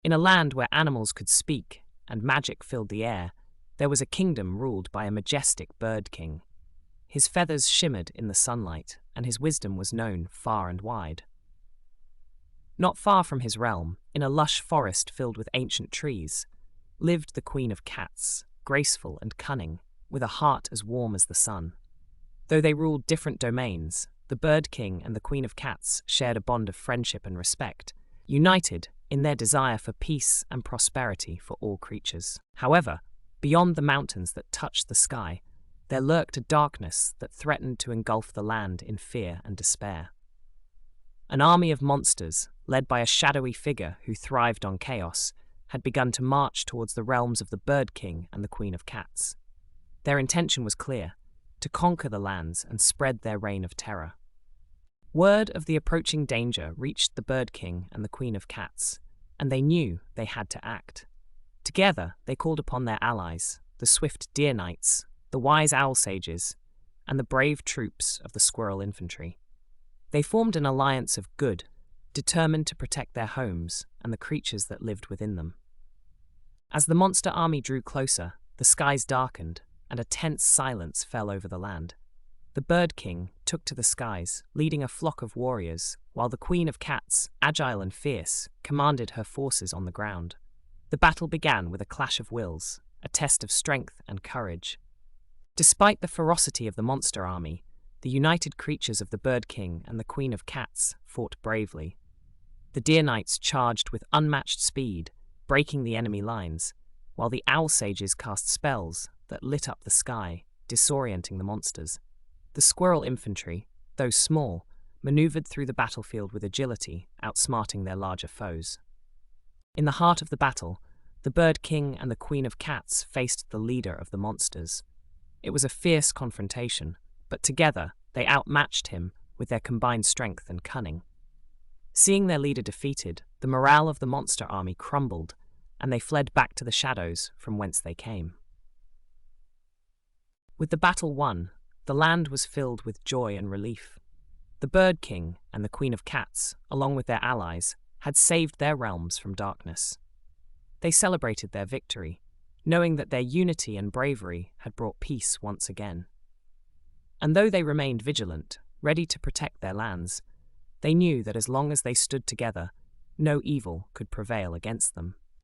In a land where animals could speak and magic filled the air, there was a kingdom ruled by a majestic bird king. His feathers shimmered in the sunlight, and his wisdom was known far and wide. Not far from his realm, in a lush forest filled with ancient trees, lived the Queen of Cats, graceful and cunning, with a heart as warm as the sun. Though they ruled different domains, the Bird King and the Queen of Cats shared a bond of friendship and respect, united in their desire for peace and prosperity for all creatures. However, beyond the mountains that touched the sky, there lurked a darkness that threatened to engulf the land in fear and despair. An army of monsters, led by a shadowy figure who thrived on chaos, had begun to march towards the realms of the Bird King and the Queen of Cats. Their intention was clear: to conquer the lands and spread their reign of terror. Word of the approaching danger reached the Bird King and the Queen of Cats, and they knew they had to act. Together, they called upon their allies, the swift deer knights, the wise owl sages, and the brave troops of the squirrel infantry. They formed an alliance of good, determined to protect their homes and the creatures that lived within them. As the monster army drew closer, the skies darkened, and a tense silence fell over the land. The Bird King took to the skies, leading a flock of warriors, while the Queen of Cats, agile and fierce, commanded her forces on the ground. The battle began with a clash of wills, a test of strength and courage. Despite the ferocity of the monster army, the united creatures of the Bird King and the Queen of Cats fought bravely. The deer knights charged with unmatched speed, breaking the enemy lines, while the owl sages cast spells that lit up the sky, disorienting the monsters. The squirrel infantry, though small, maneuvered through the battlefield with agility, outsmarting their larger foes. In the heart of the battle, the Bird King and the Queen of Cats faced the leader of the monsters. It was a fierce confrontation, but together they outmatched him with their combined strength and cunning. Seeing their leader defeated, the morale of the monster army crumbled, and they fled back to the shadows from whence they came. With the battle won, the land was filled with joy and relief. The Bird King and the Queen of Cats, along with their allies, had saved their realms from darkness. They celebrated their victory, knowing that their unity and bravery had brought peace once again. And though they remained vigilant, ready to protect their lands, they knew that as long as they stood together, no evil could prevail against them.